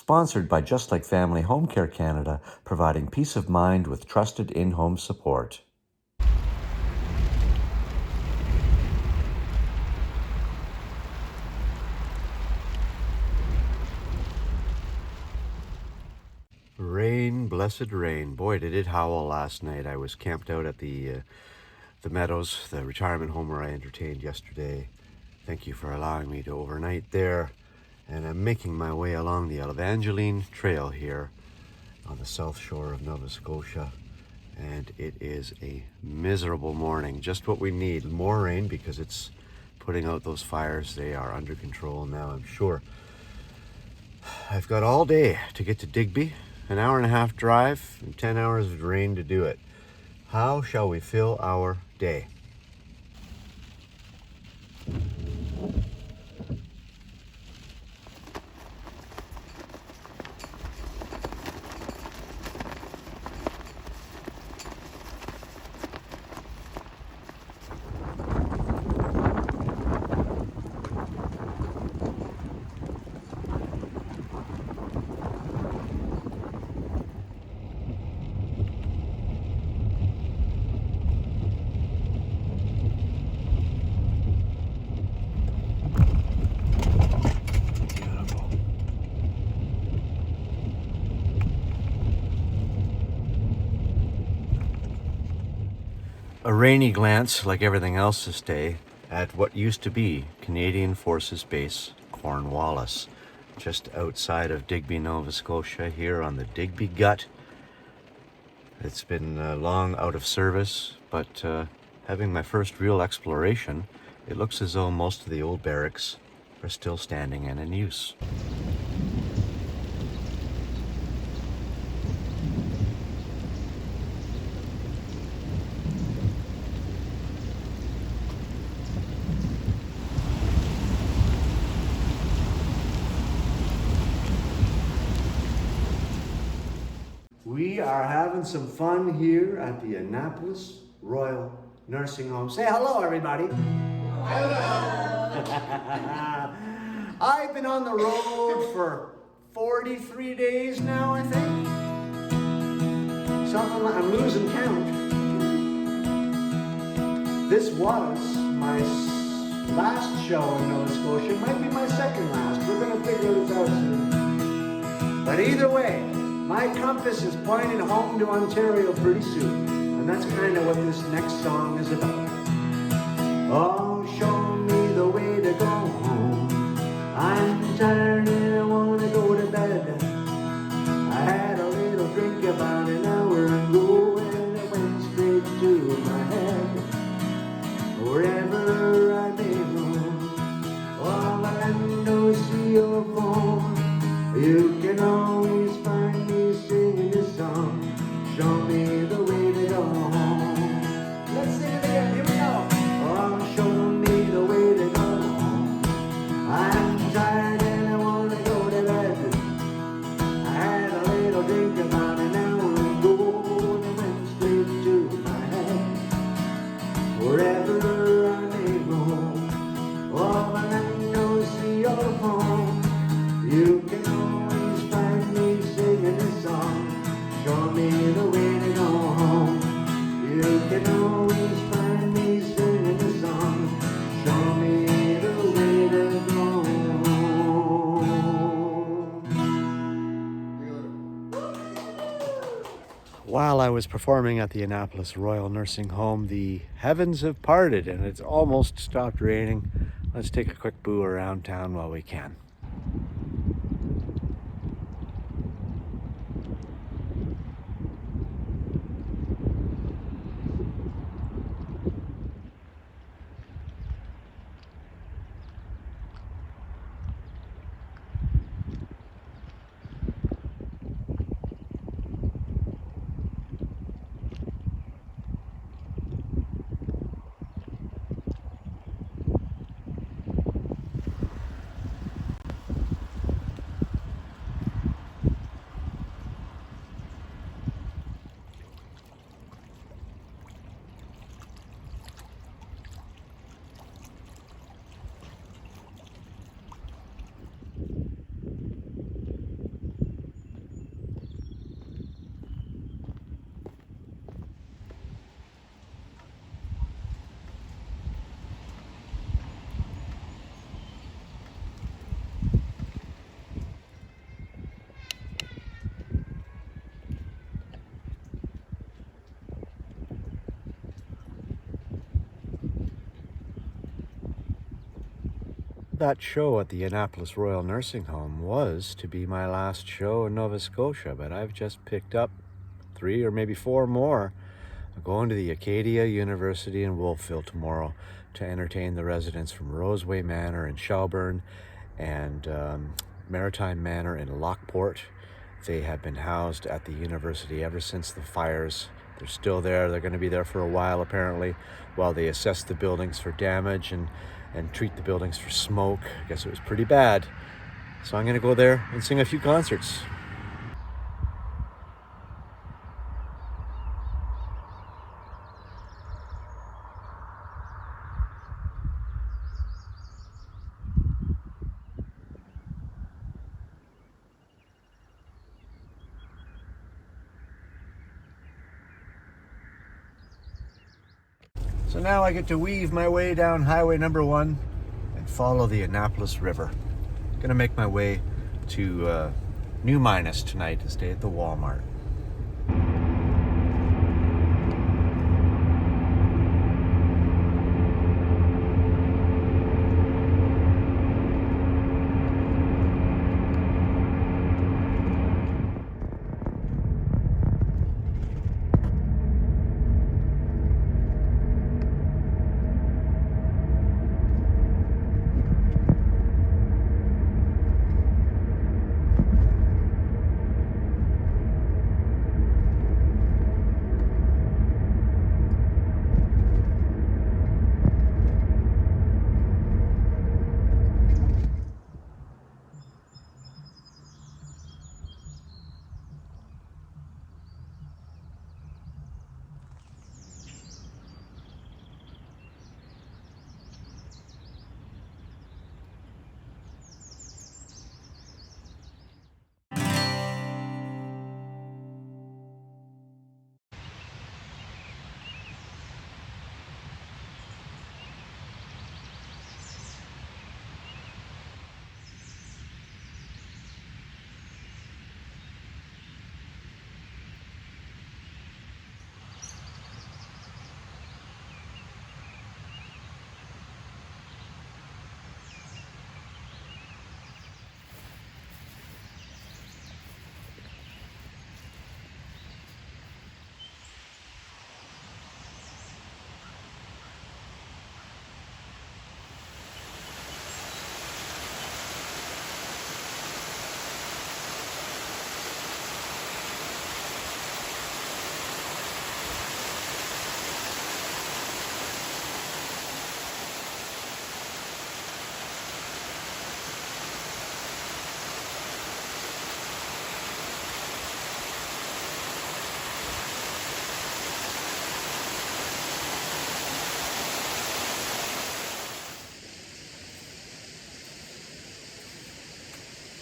Sponsored by Just Like Family Home Care Canada, providing peace of mind with trusted in-home support. Rain, blessed rain. Boy, did it howl last night. I was camped out at the Meadows, the retirement home where I entertained yesterday. Thank you for allowing me to overnight there. And I'm making my way along the Evangeline Trail here on the south shore of Nova Scotia. And it is a miserable morning. Just what we need. More rain because it's putting out those fires. They are under control now, I'm sure. I've got all day to get to Digby. An hour and a half drive and 10 hours of rain to do it. How shall we fill our day? A rainy glance, like everything else this day, at what used to be Canadian Forces Base Cornwallis, just outside of Digby, Nova Scotia, here on the Digby Gut. It's been long out of service, but having my first real exploration, it looks as though most of the old barracks are still standing and in use. We are having some fun here at the Annapolis Royal Nursing Home. Say hello, everybody. Hello. I've been on the road for 43 days now, I think. Something like, I'm losing count. This was my last show in Nova Scotia. It might be my second last. We're going to figure this out soon. But either way, my compass is pointing home to Ontario pretty soon. And that's kind of what this next song is about. Oh, show me the way to go home. I'm tired and I want to go to bed. I had a little drink about an hour ago and it went straight to my head. Wherever I may roam, all I land sea or foam, you can always find me singing this song. Show me the way to go home. Let's sing it again, here we go. Oh, show me the way to go home. I'm tired and I want to go to bed. I had a little drink about an hour ago and it went straight to my head. Wherever I may roam, all I land sea or home, you can always find me singing this song. Show me the way to go home. You can always find me singing this song. Show me the way to go home. While I was performing at the Annapolis Royal Nursing Home, the heavens have parted and it's almost stopped raining. Let's take a quick boo around town while we can. That show at the Annapolis Royal Nursing Home was to be my last show in Nova Scotia, but I've just picked up 3 or maybe 4 more. I'm going to the Acadia University in Wolfville tomorrow to entertain the residents from Roseway Manor in Shelburne and Maritime Manor in Lockport. They have been housed at the university ever since the fires. They're still there. They're going to be there for a while, apparently, while they assess the buildings for damage and treat the buildings for smoke. I guess it was pretty bad. So I'm going to go there and sing a few concerts. So now I get to weave my way down highway number 1 and follow the Annapolis River. I'm gonna make my way to New Minas tonight to stay at the Walmart.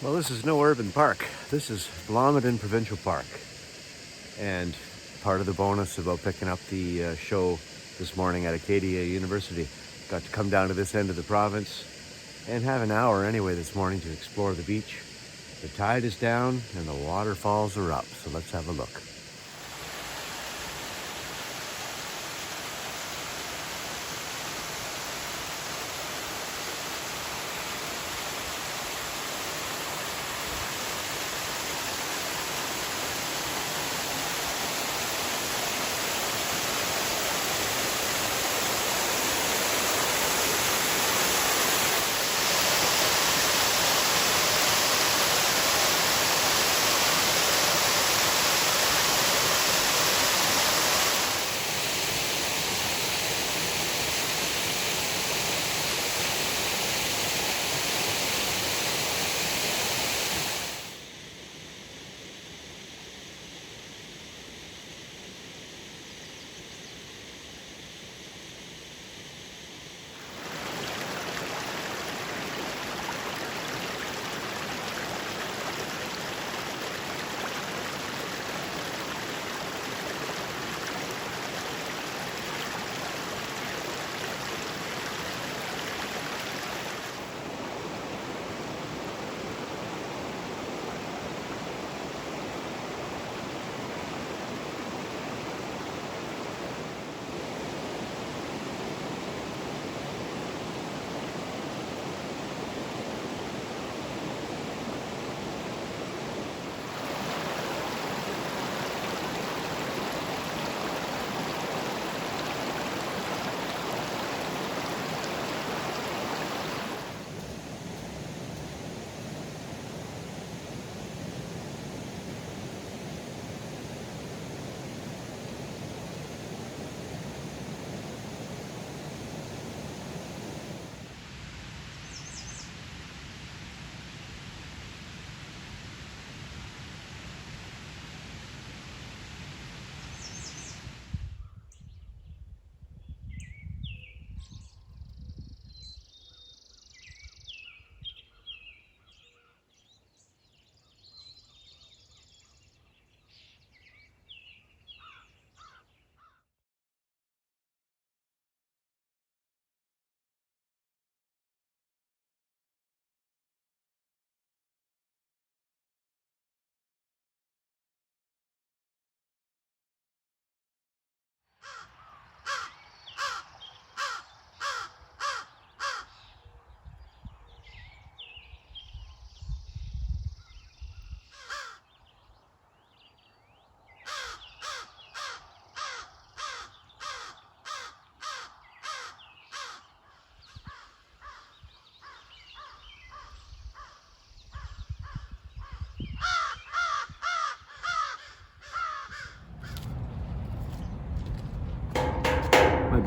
Well, this is no urban park. This is Blomidon Provincial Park. And part of the bonus about picking up the show this morning at Acadia University, got to come down to this end of the province and have an hour anyway this morning to explore the beach. The tide is down and the waterfalls are up, so let's have a look.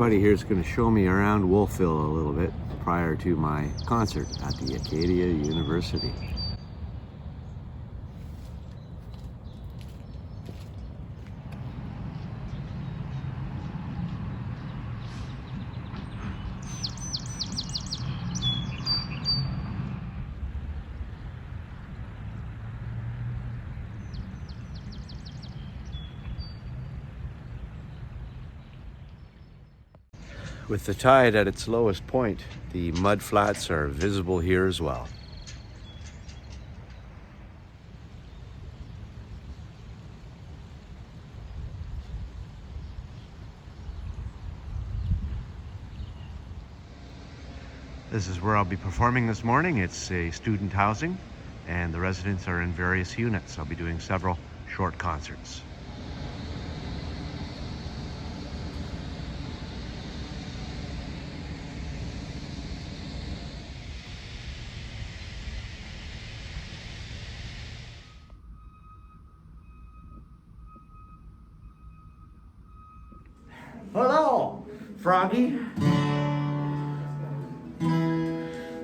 buddy here is going to show me around Wolfville a little bit prior to my concert at the Acadia University. With the tide at its lowest point, the mud flats are visible here as well. This is where I'll be performing this morning. It's a student housing, and the residents are in various units. I'll be doing several short concerts. Hello, Froggy.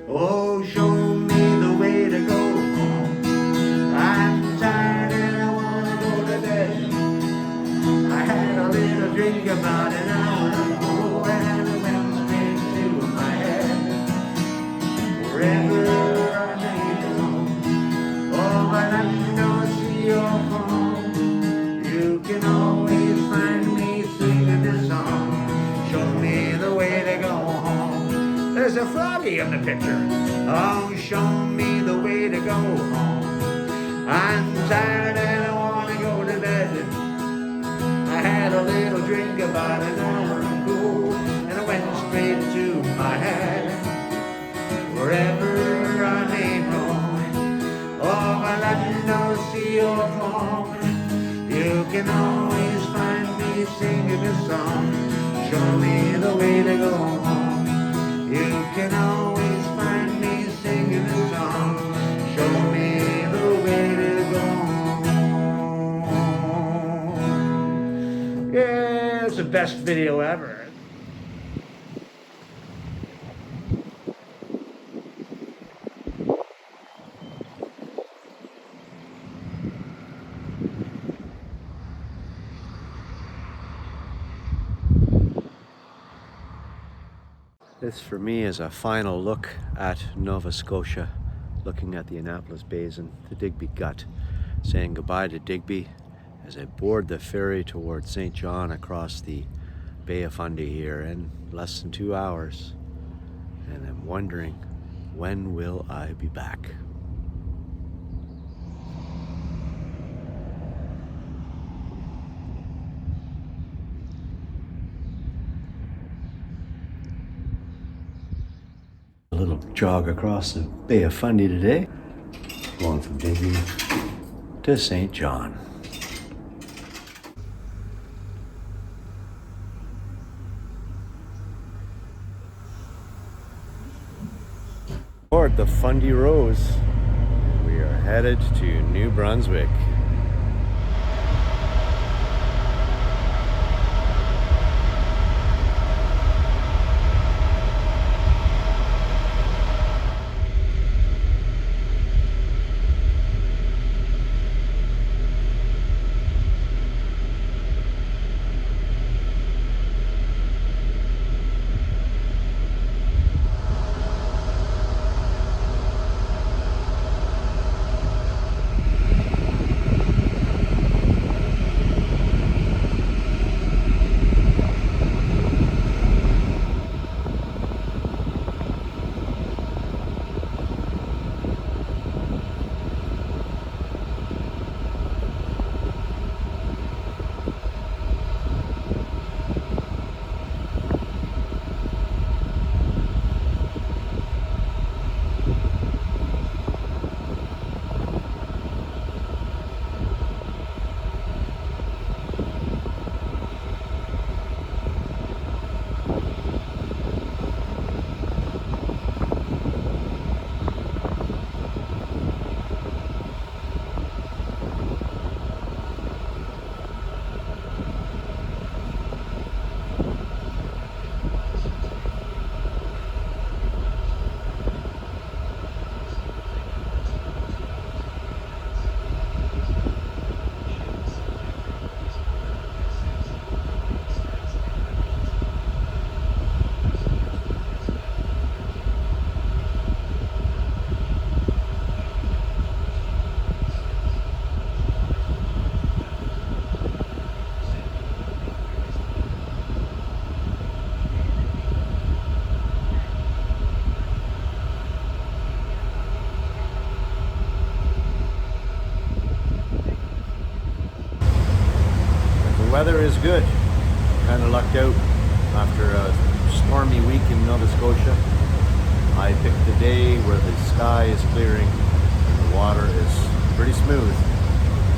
Oh, show me the way to go home. I'm tired and I wanna go to bed. I had a little drink about an hour ago and it went straight to my head. Wherever I may go, oh, but I know see your home. You can always find me singing this song. Show me the way to go home. There's a froggy in the picture. Oh, show me the way to go home. I'm tired and I want to go to bed. I had a little drink about an hour ago and it went straight to my head. Wherever I may roam, oh, I let you know, see your home. You can always find me singing this song. Show me the way to go home. You can always find me singing this song. Show me the way to go home. Yeah, it's the best video ever. This for me is a final look at Nova Scotia, looking at the Annapolis Basin, the Digby Gut, saying goodbye to Digby as I board the ferry towards St. John across the Bay of Fundy here in less than 2 hours. And I'm wondering, when will I be back? A little jog across the Bay of Fundy today, going from Digby to St. John. Aboard the Fundy Rose, we are headed to New Brunswick. is good. Kind of lucked out after a stormy week in Nova Scotia. I picked a day where the sky is clearing and the water is pretty smooth,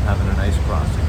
having a nice crossing.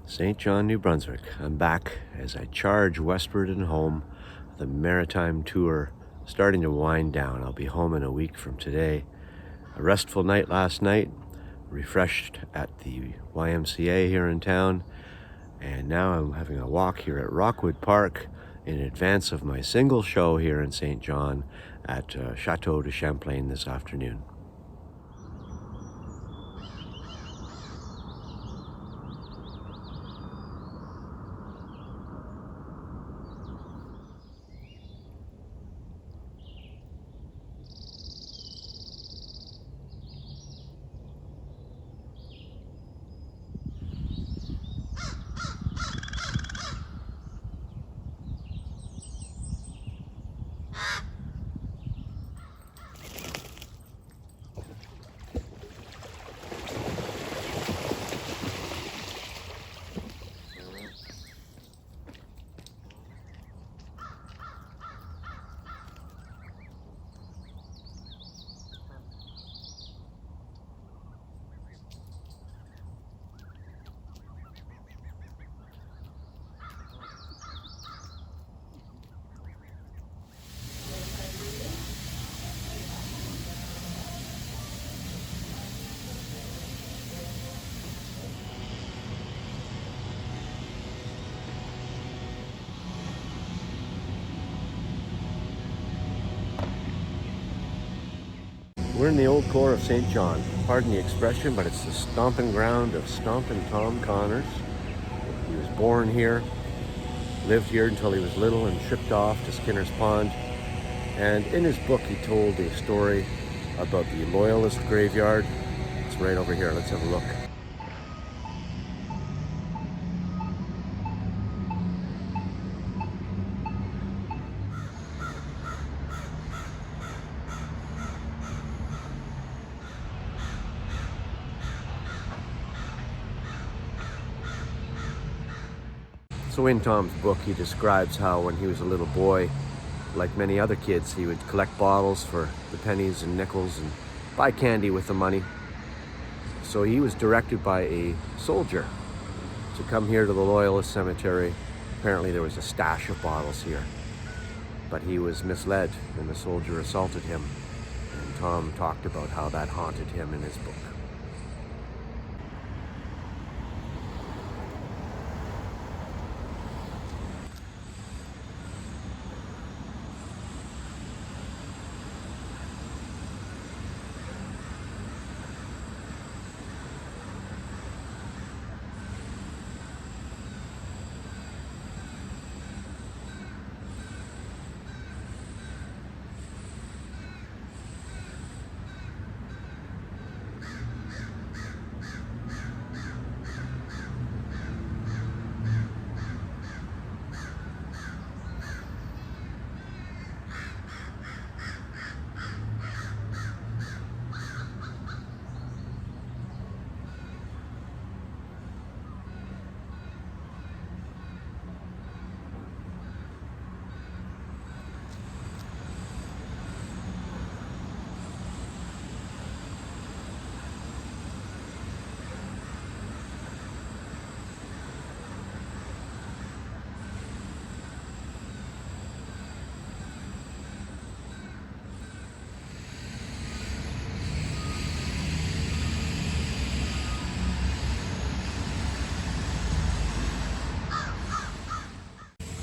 St. John, New Brunswick. I'm back as I charge westward and home. The Maritime tour starting to wind down. I'll be home in a week from today. A restful night last night, refreshed at the YMCA here in town, and now I'm having a walk here at Rockwood Park in advance of my single show here in St. John at Chateau de Champlain this afternoon. We're in the old core of St. John. Pardon the expression, but it's the stomping ground of Stompin' Tom Connors. He was born here lived here until he was little and shipped off to Skinner's Pond. And in his book, he told a story about the Loyalist Graveyard. It's right over here. Let's have a look. So in Tom's book, he describes how when he was a little boy, like many other kids, he would collect bottles for the pennies and nickels and buy candy with the money. So he was directed by a soldier to come here to the Loyalist Cemetery. Apparently there was a stash of bottles here, but he was misled and the soldier assaulted him. And Tom talked about how that haunted him in his book.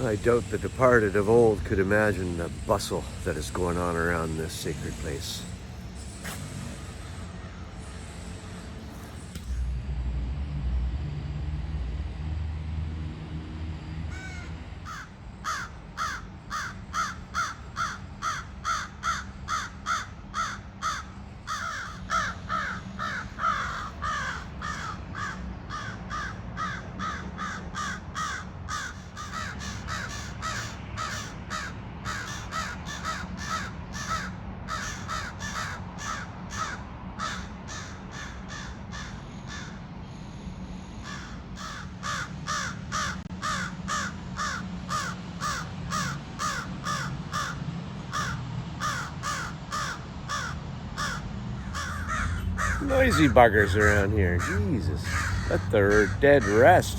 I doubt the departed of old could imagine the bustle that is going on around this sacred place. Noisy buggers around here. Jesus. Let the dead rest.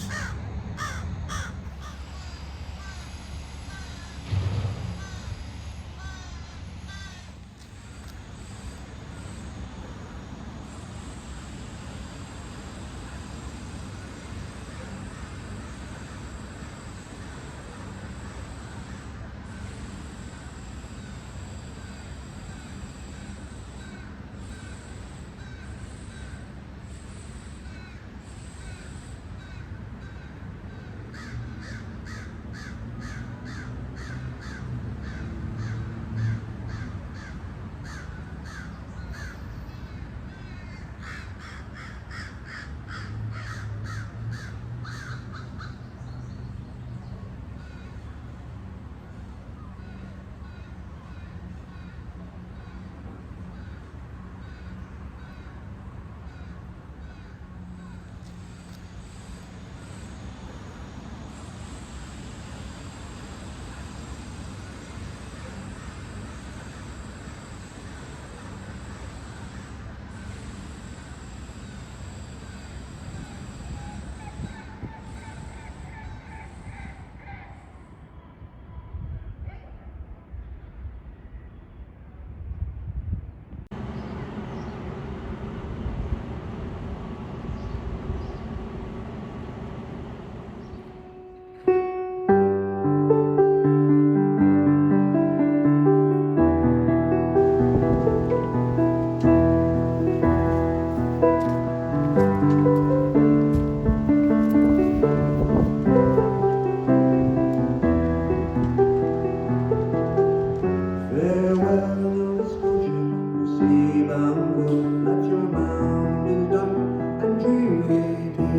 sea-bound coast, let your mountains dark and dreary be.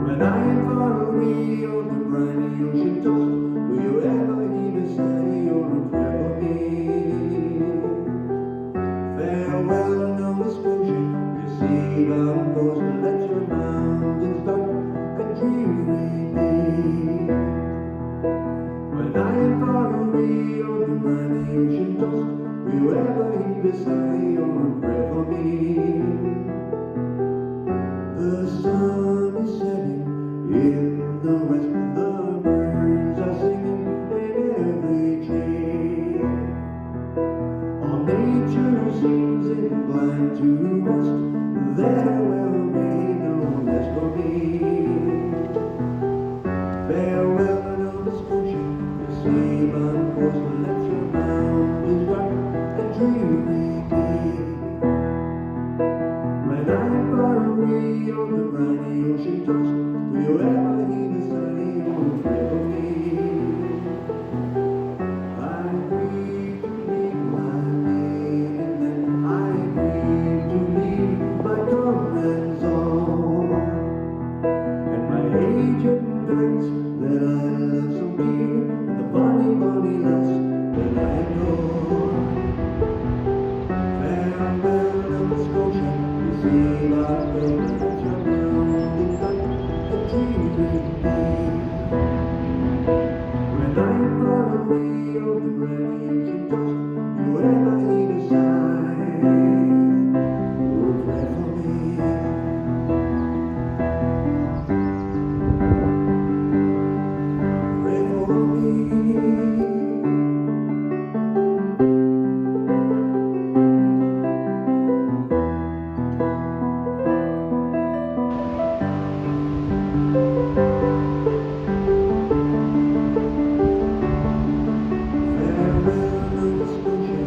When I am far away on the briny ocean tossed, will you ever heave a sigh or a prayer for me? Farewell, Nova Scotia, you sea-bound coast, let your mountains dark and dreary be. When I am far away on the briny ocean tossed, will you ever heave a sigh or a prayer for me? The sun is setting in the west, the birds are singing in every tree. All nature seems inclined to rest, there will be no rest for me. Farewell, Nova Scotia, the sea-bound coast, let your mountains dark and dreary be. When I'm far away on the briny ocean tossed, will you ever heave a sigh or a prayer for me? I grieve to leave my native land, I grieve to leave my comrades all, and my aged friends that I love so dear, and the bonny, bonny lass that I adore. Farewell, Nova Scotia, you sea-bound coast, let your mountains dark and dreary be. When I'm far away on the briny ocean tossed, you ever heave a sigh or a prayer for me? Pray for me. Farewell, Nova Scotia.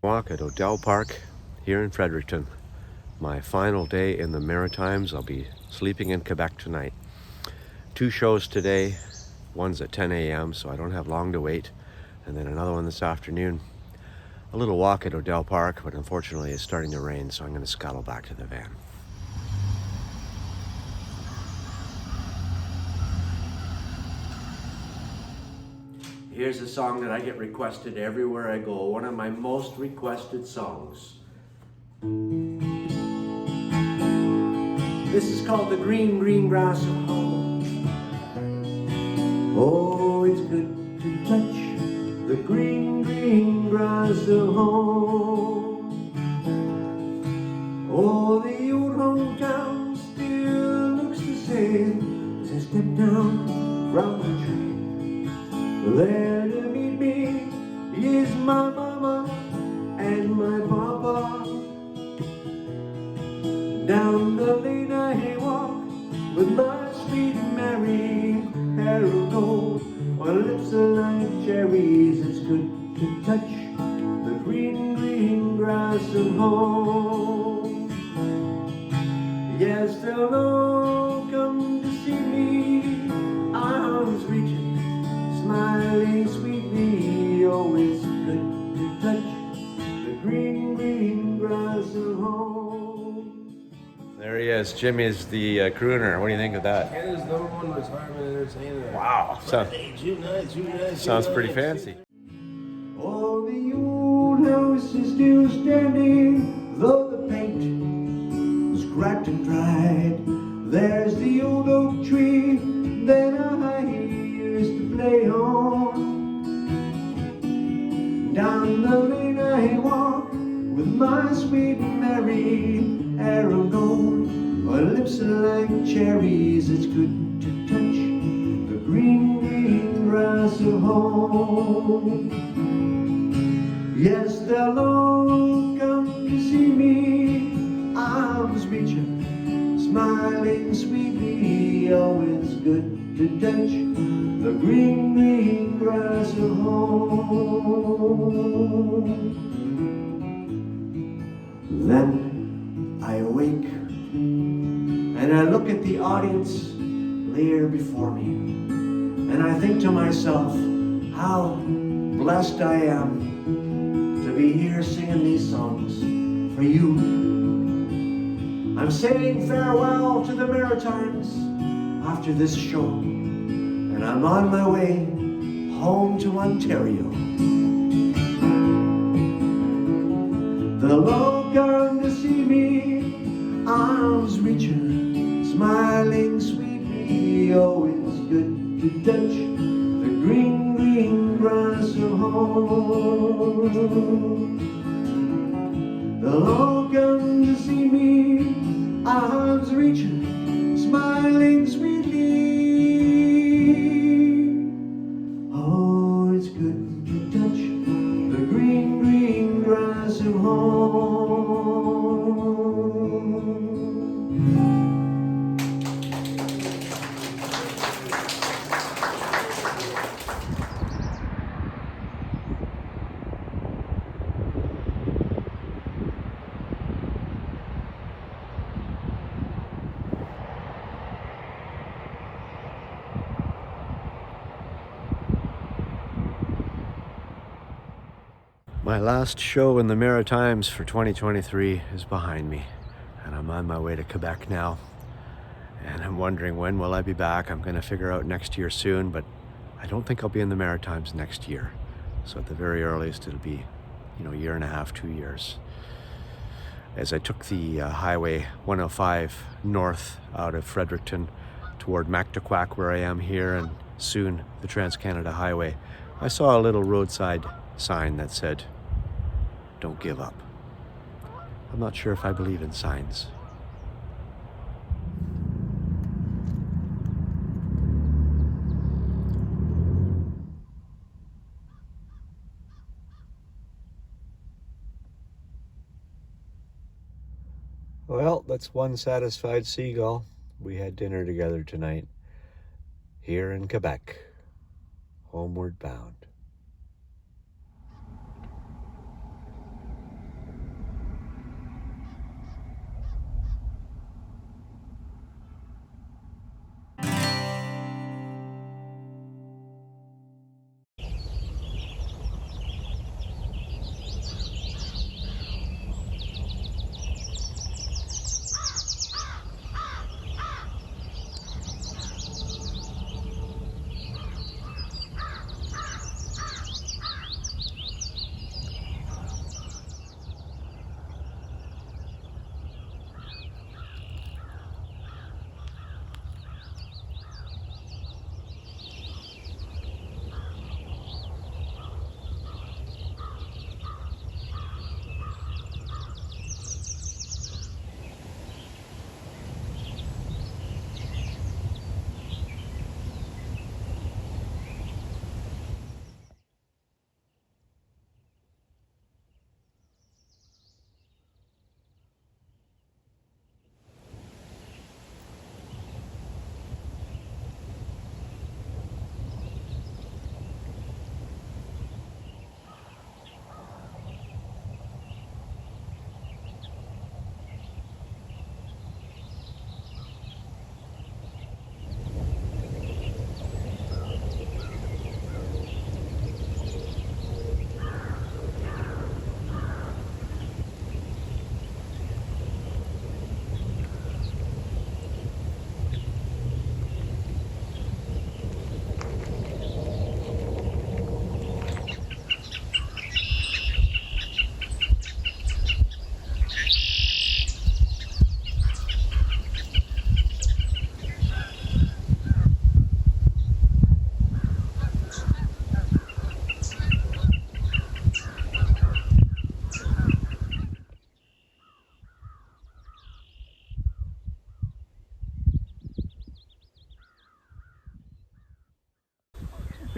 Walk at Odell Park here in Fredericton. My final day in the Maritimes. I'll be sleeping in Quebec tonight. 2 shows today. One's at 10 a.m., so I don't have long to wait. And then another one this afternoon. A little walk at Odell Park, but unfortunately it's starting to rain, so I'm going to scuttle back to the van. Here's a song that I get requested everywhere I go. One of my most requested songs. This is called The Green, Green Grass of Home. Oh, it's good to touch the green, green grass of home. Oh, the old hometown still looks the same as I step down from the train. There to meet me is my mama and my papa. Down the lane I walk with my sweet Mary, hair of gold, on lips are like cherries. It's good to touch the green, green grass of home. Yes, they'll all come to see me, arms reaching, smiling sweetly. Oh, it's good to touch the green, green grass of home. There he is. Jimmy's the crooner. What do you think of that? Canada's #1 retirement entertainer. Wow. Sounds pretty fancy. Oh, the old house is still standing, though the paint is cracked and dried. There's the old oak tree that I used to play on. Down the lane I walk with my sweet Mary, hair of gold, her lips are like cherries. It's good to touch the green, green grass of home. Yes, they'll all come to see me, arms reaching, smiling sweetly. Always good to touch the green, green grass of home. Then I awake and I look at the audience there before me, and I think to myself, how blessed I am to be here singing these songs for you. I'm saying farewell to the Maritimes after this show, and I'm on my way home to Ontario. They'll all come to see me, arms reaching, smiling sweetly. Always good to touch the green, green grass of home. They'll all come to see me, arms reaching, smiling sweetly. Oh, it's good to touch the green, green grass of home. My last show in the Maritimes for 2023 is behind me, and I'm on my way to Quebec now. And I'm wondering, when will I be back? I'm going to figure out next year soon, but I don't think I'll be in the Maritimes next year. So at the very earliest, it'll be, a year and a half, 2 years. As I took the Highway 105 north out of Fredericton toward Mactaquac, where I am here, and soon the Trans-Canada Highway, I saw a little roadside sign that said, "Don't give up." I'm not sure if I believe in signs. Well, that's one satisfied seagull. We had dinner together tonight here in Quebec, homeward bound.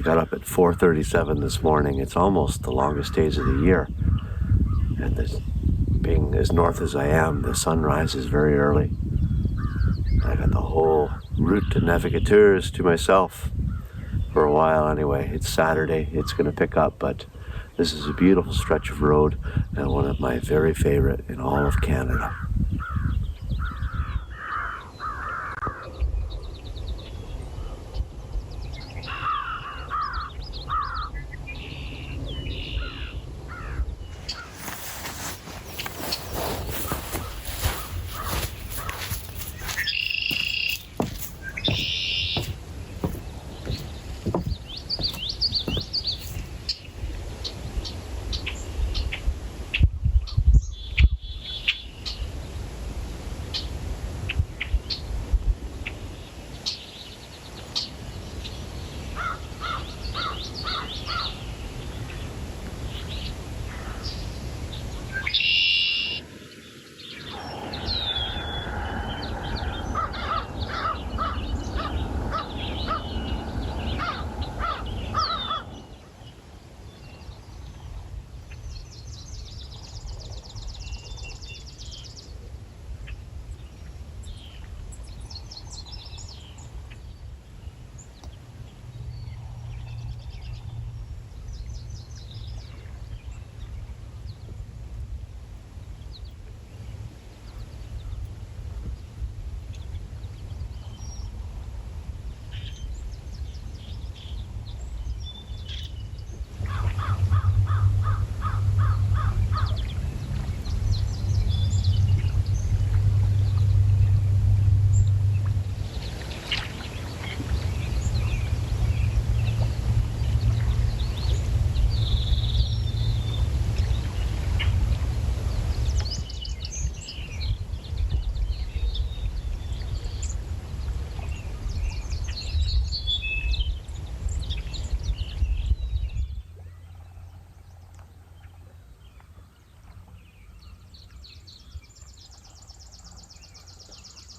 got up at 4:37 this morning. It's almost the longest days of the year. And this, being as north as I am, the sun rises very early. I got the whole route to Navigateurs to myself for a while anyway. It's Saturday, it's going to pick up, but this is a beautiful stretch of road and one of my very favorite in all of Canada.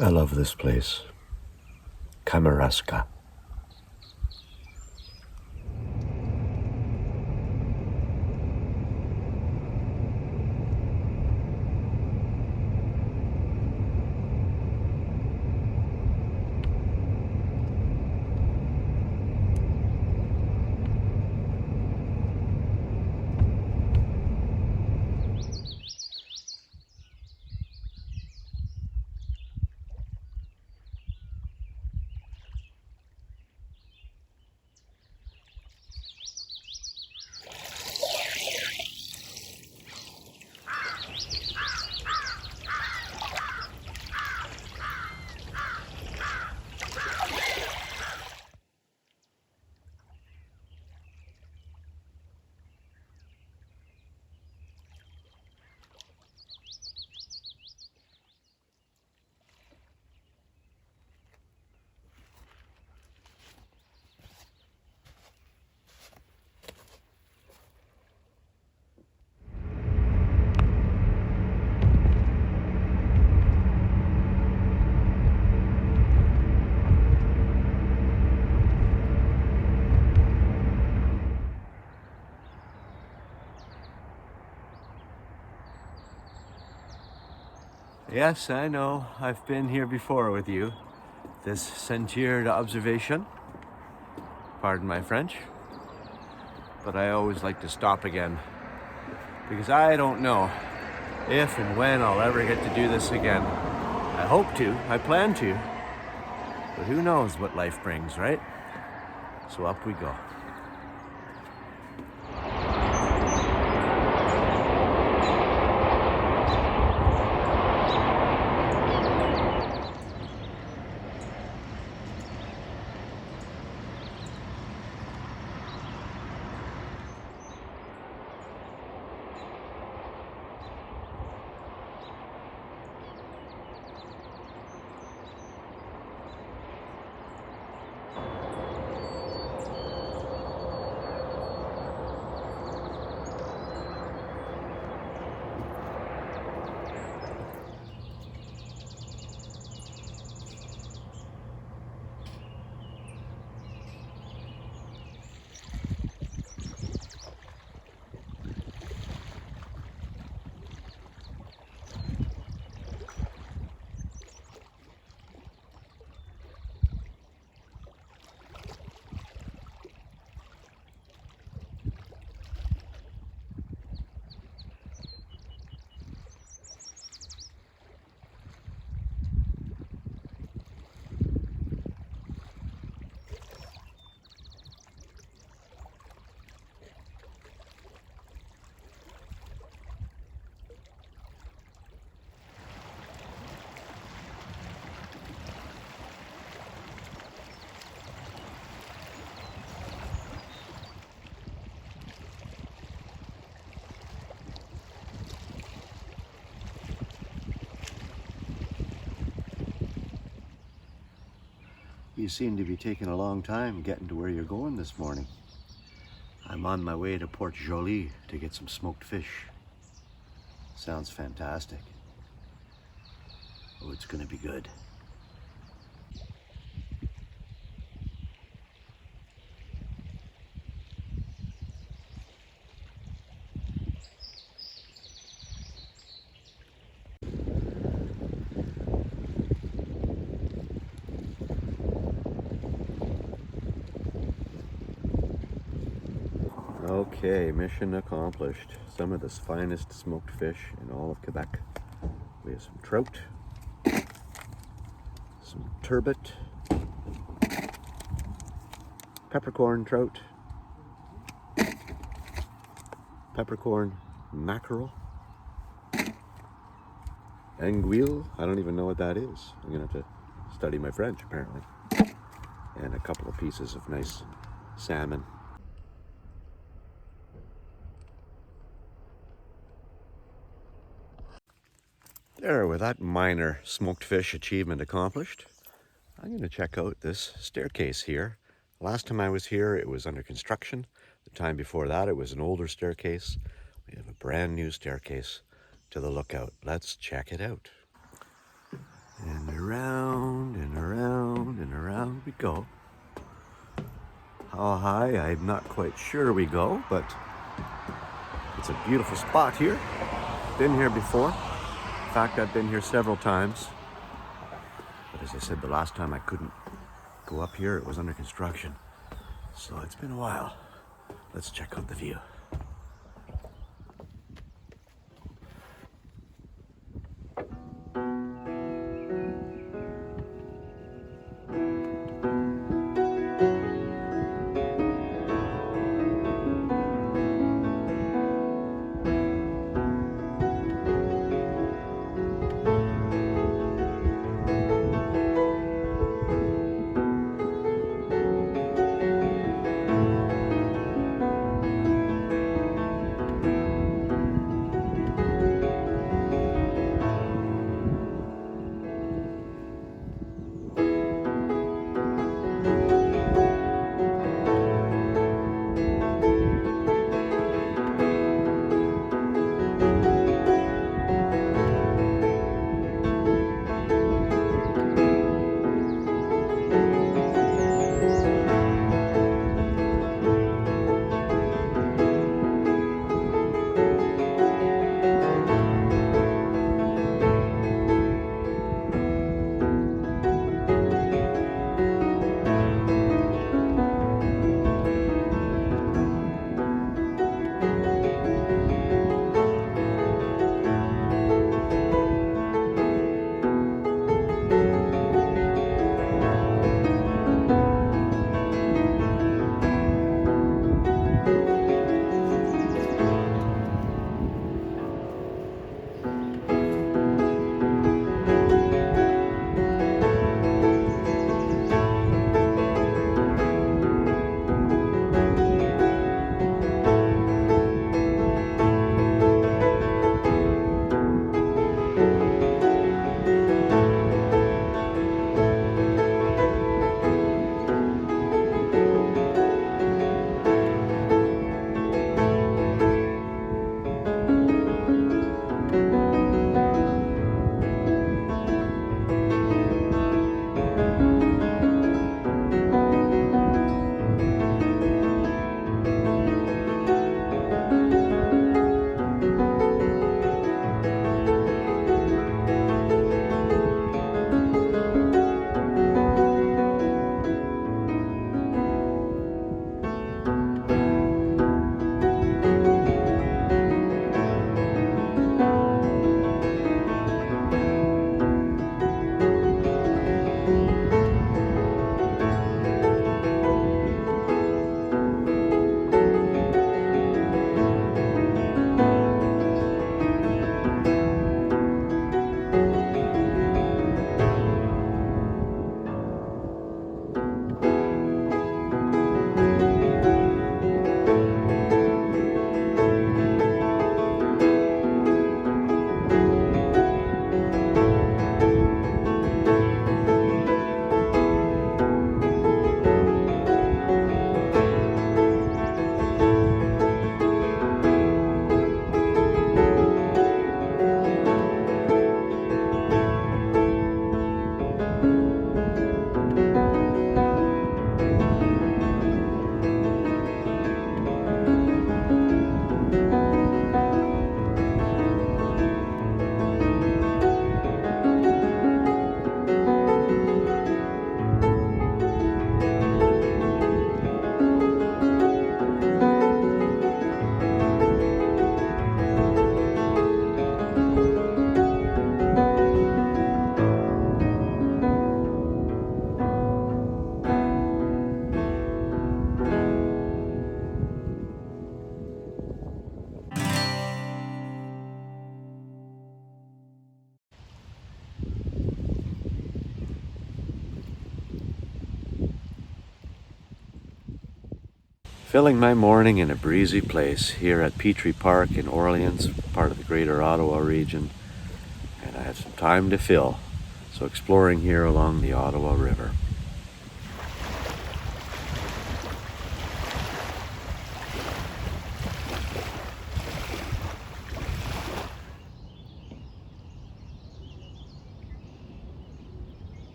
I love this place. Kamouraska. Yes, I know. I've been here before with you. This Sentier d'Observation. Pardon my French. But I always like to stop again. Because I don't know if and when I'll ever get to do this again. I hope to. I plan to. But who knows what life brings, right? So up we go. You seem to be taking a long time getting to where you're going this morning. I'm on my way to Port Joli to get some smoked fish. Sounds fantastic. Oh, it's gonna be good. Okay, mission accomplished. Some of the finest smoked fish in all of Quebec. We have some trout, some turbot, peppercorn trout, peppercorn mackerel, anguille. I don't even know what that is. I'm gonna have to study my French apparently. And a couple of pieces of nice salmon. There, with that minor smoked fish achievement accomplished, I'm going to check out this staircase here. Last time I was here, it was under construction. The time before that, it was an older staircase. We have a brand new staircase to the lookout. Let's check it out. And around and around and around we go. How high, I'm not quite sure we go, but it's a beautiful spot here. Been here before. In fact, I've been here several times. But as I said, the last time I couldn't go up here, it was under construction. So it's been a while. Let's check out the view. Filling my morning in a breezy place here at Petrie Park in Orleans, part of the Greater Ottawa region, and I have some time to fill, so exploring here along the Ottawa River.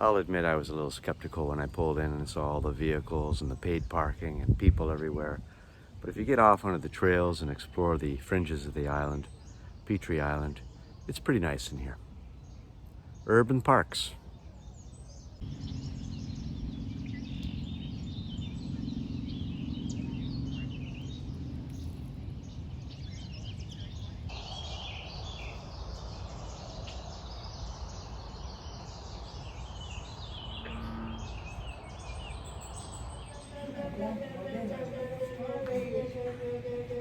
I'll admit I was a little skeptical when I pulled in and saw all the vehicles and the paid parking and people everywhere. But if you get off onto the trails and explore the fringes of the island, Petrie Island, it's pretty nice in here. Urban parks.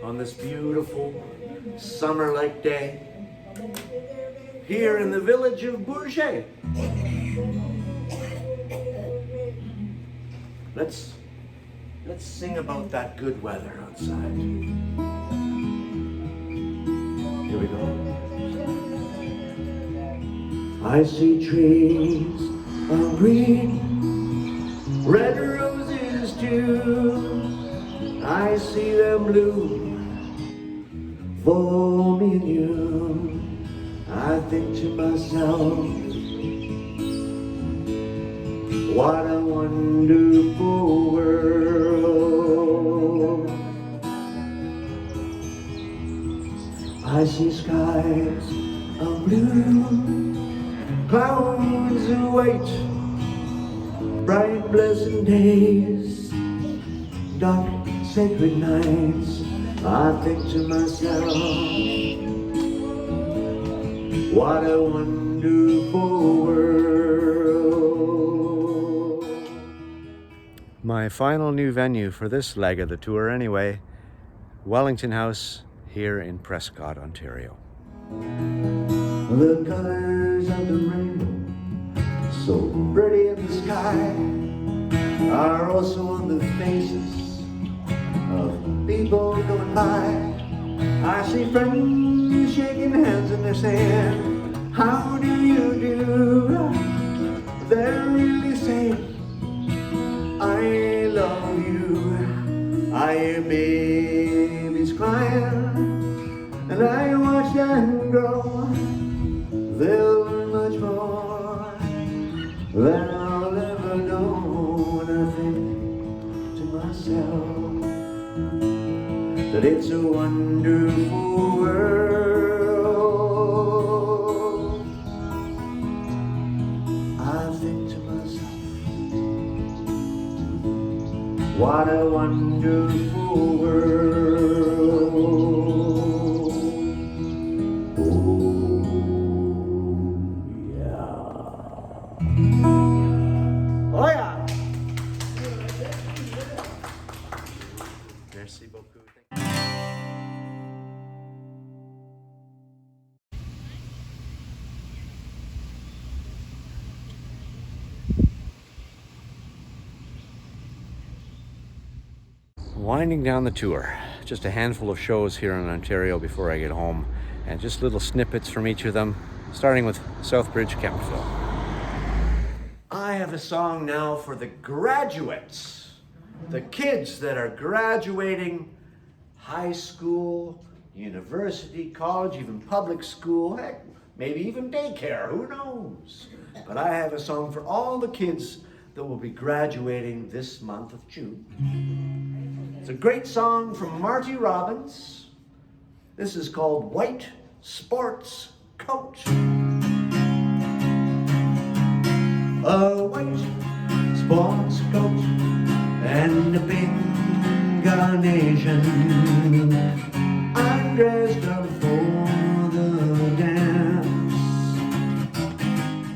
On this beautiful summer-like day here in the village of Bourget. Let's sing about that good weather outside. Here we go. I see trees of green, red roses too. I see them bloom for me and you. I think to myself, what a wonderful world. I see skies of blue, clouds of white, bright blessed days, dark sacred nights. I think to myself, what a wonderful world. My final new venue for this leg of the tour anyway, Wellington House here in Prescott, Ontario. The colors of the rainbow, so pretty in the sky, are also on the faces of people going by. I see friends shaking hands and they're saying, how do you do? They're really saying, I love you. I hear babies crying, and I watch them grow. They'll learn much more than I'll ever know. And I think to myself that it's a wonderful world. I think to myself, what a wonderful world. Oh, yeah. Oh, yeah. Merci beaucoup. Winding down the tour, just a handful of shows here in Ontario before I get home, and just little snippets from each of them, starting with Southbridge Kemptville. I have a song now for the graduates, the kids that are graduating high school, university, college, even public school, heck, maybe even daycare, who knows? But I have a song for all the kids that will be graduating this month of June. It's a great song from Marty Robbins. This is called White Sports Coat. A white sports coat and a pink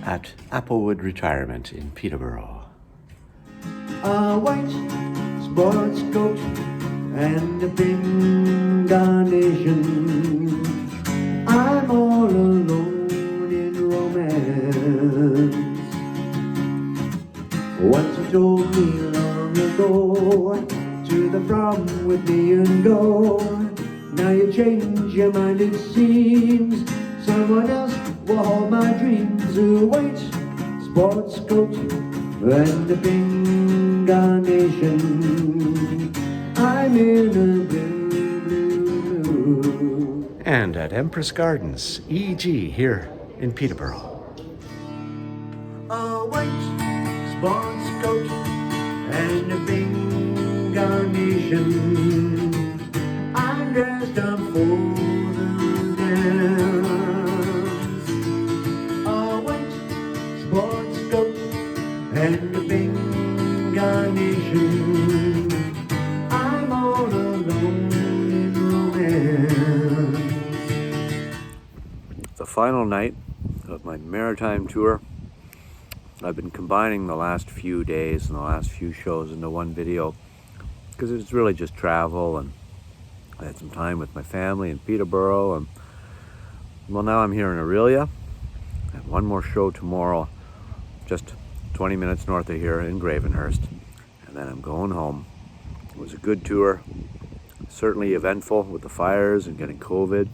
at Applewood Retirement in Peterborough. A white sports coat and a pink carnation. I'm all alone in romance. Once you told me long ago to the from with me and go. Now you change your mind, it seems. Someone else will hold my dreams. A white sports coat and a pink carnation. I'm in a blue, blue, blue. And at Empress Gardens, EG here in Peterborough. A white sports coat and a pink carnation. I'm dressed up for the dance. A white sports coat and a pink carnation. I'm all alone in romance. The final night of my Maritime tour. I've been combining the last few days and the last few shows into one video because it's really just travel, and I had some time with my family in Peterborough, and well, now I'm here in Aurelia. I have one more show tomorrow, just 20 minutes north of here in Gravenhurst, and then I'm going home. It was a good tour, certainly eventful with the fires and getting COVID,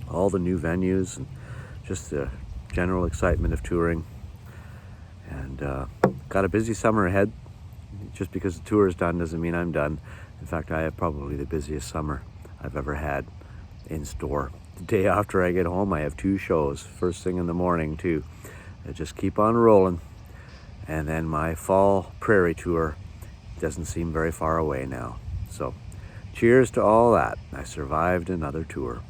all the new venues, and just the general excitement of touring. And got a busy summer ahead. Just because the tour is done doesn't mean I'm done. In fact, I have probably the busiest summer I've ever had in store. The day after I get home, I have 2 shows, first thing in the morning too. I just keep on rolling. And then my fall prairie tour doesn't seem very far away now. So cheers to all that. I survived another tour.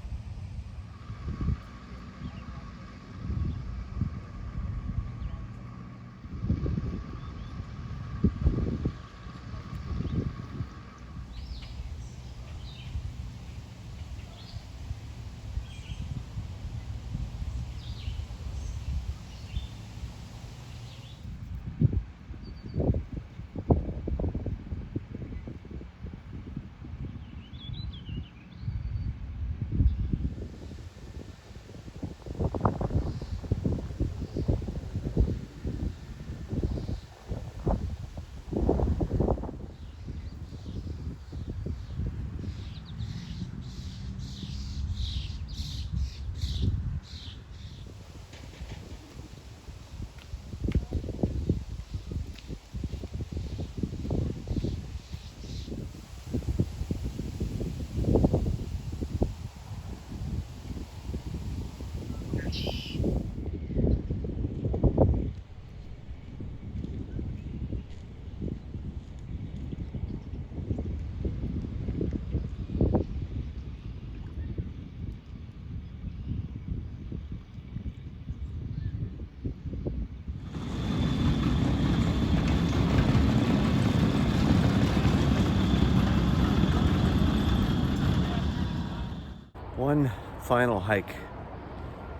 One final hike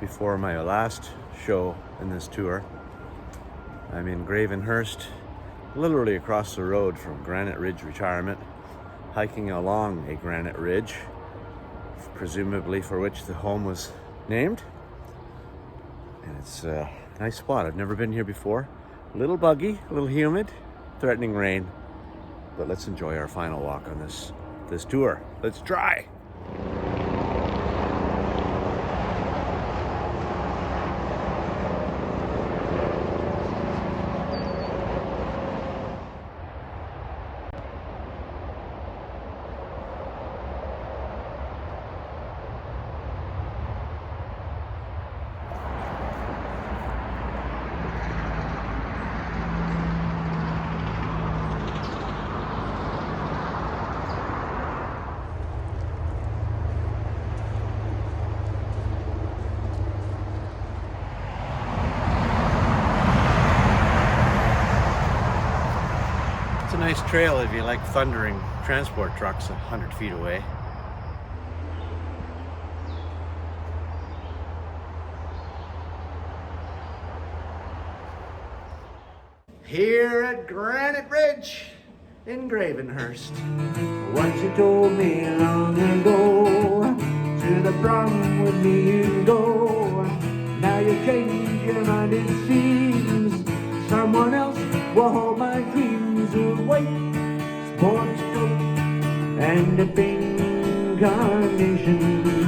before my last show in this tour. I'm in Gravenhurst, literally across the road from Granite Ridge Retirement, hiking along a granite ridge, presumably for which the home was named. And it's a nice spot. I've never been here before. A little buggy, a little humid, threatening rain. But let's enjoy our final walk on this tour. Let's try. Nice trail if you like thundering transport trucks 100 feet away. here at Granite Ridge in Gravenhurst. Once you told me long ago, to the prom with me you go. Now you change your mind, it seems. Someone else will hold my dreams of white sports coat and a pink carnation.